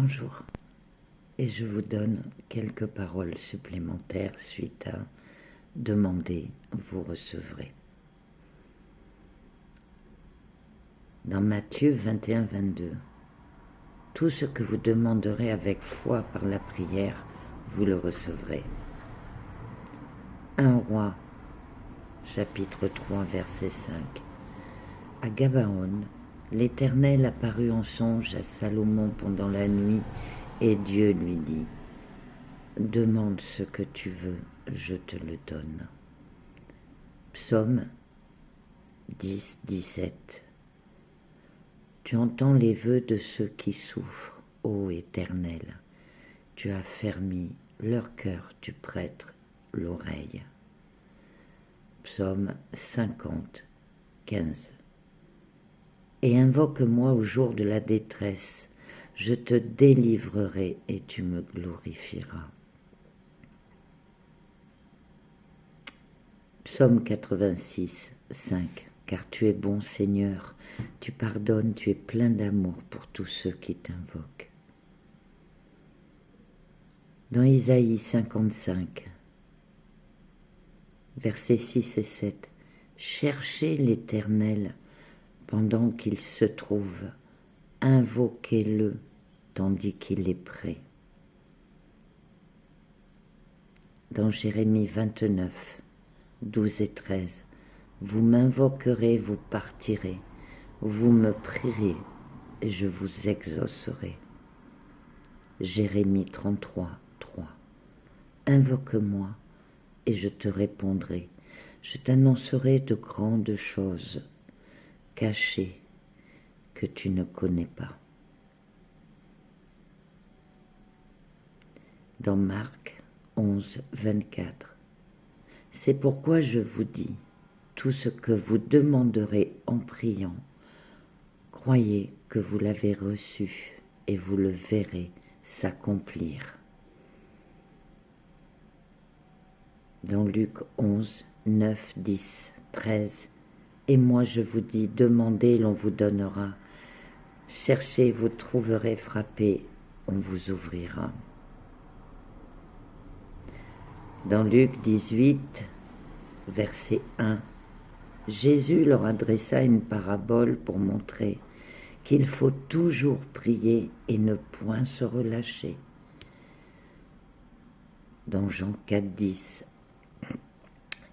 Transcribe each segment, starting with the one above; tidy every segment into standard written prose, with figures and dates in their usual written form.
Bonjour, et je vous donne quelques paroles supplémentaires suite à demander, vous recevrez. Dans Matthieu 21-22, tout ce que vous demanderez avec foi par la prière, vous le recevrez. 1 Roi, chapitre 3, verset 5. À Gabaon, l'Éternel apparut en songe à Salomon pendant la nuit, et Dieu lui dit, « Demande ce que tu veux, je te le donne. » Psaume 10, 17. Tu entends les vœux de ceux qui souffrent, ô Éternel. Tu as fermi leur cœur, tu prêtes l'oreille. Psaume 50, 15. Et invoque-moi au jour de la détresse, je te délivrerai et tu me glorifieras. Psaume 86, 5. Car tu es bon, Seigneur, tu pardonnes, tu es plein d'amour pour tous ceux qui t'invoquent. Dans Isaïe 55, versets 6 et 7, cherchez l'Éternel pendant qu'il se trouve, invoquez-le tandis qu'il est près. Dans Jérémie 29, 12 et 13, vous m'invoquerez, vous partirez, vous me prierez et je vous exaucerai. Jérémie 33, 3, invoque-moi et je te répondrai, je t'annoncerai de grandes choses cachées que tu ne connais pas. Dans Marc 11, 24, c'est pourquoi je vous dis, tout ce que vous demanderez en priant, croyez que vous l'avez reçu et vous le verrez s'accomplir. Dans Luc 11, 9, 10, 13, et moi je vous dis, demandez, l'on vous donnera, cherchez, vous trouverez, frappez, on vous ouvrira. Dans Luc 18, verset 1, Jésus leur adressa une parabole pour montrer qu'il faut toujours prier et ne point se relâcher. Dans Jean 4, 10,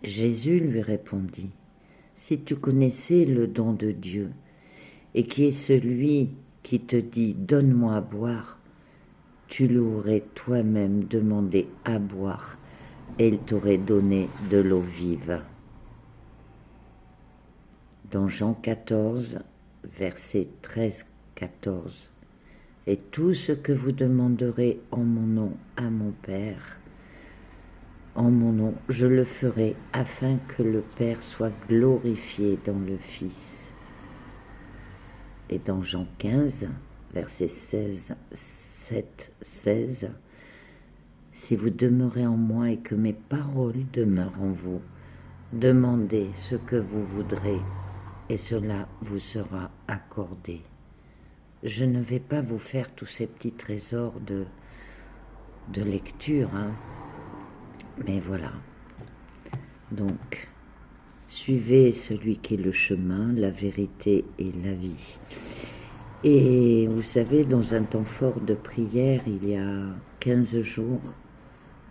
Jésus lui répondit, « Si tu connaissais le don de Dieu, et qui est celui qui te dit « Donne-moi à boire », tu l'aurais toi-même demandé à boire, et il t'aurait donné de l'eau vive. » Dans Jean 14, versets 13-14, « Et tout ce que vous demanderez en mon nom à mon Père, en mon nom, je le ferai, afin que le Père soit glorifié dans le Fils. » Et dans Jean 15, versets 7-16, « Si vous demeurez en moi et que mes paroles demeurent en vous, demandez ce que vous voudrez, et cela vous sera accordé. » Je ne vais pas vous faire tous ces petits trésors de lecture, mais voilà. Donc, suivez celui qui est le chemin, la vérité et la vie. Et vous savez, dans un temps fort de prière, il y a 15 jours,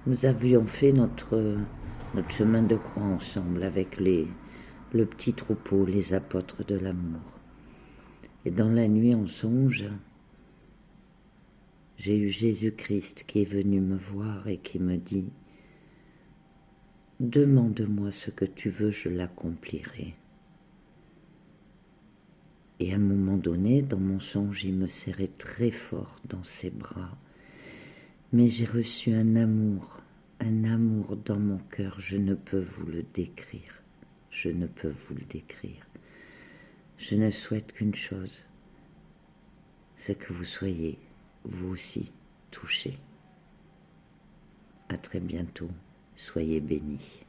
nous avions fait notre chemin de croix ensemble avec le petit troupeau, les apôtres de l'amour. Et dans la nuit en songe, j'ai eu Jésus-Christ qui est venu me voir et qui me dit « Demande-moi ce que tu veux, je l'accomplirai. » Et à un moment donné, dans mon songe, il me serrait très fort dans ses bras. Mais j'ai reçu un amour dans mon cœur, je ne peux vous le décrire. Je ne peux vous le décrire. Je ne souhaite qu'une chose, c'est que vous soyez, vous aussi, touchés. À très bientôt, soyez bénis.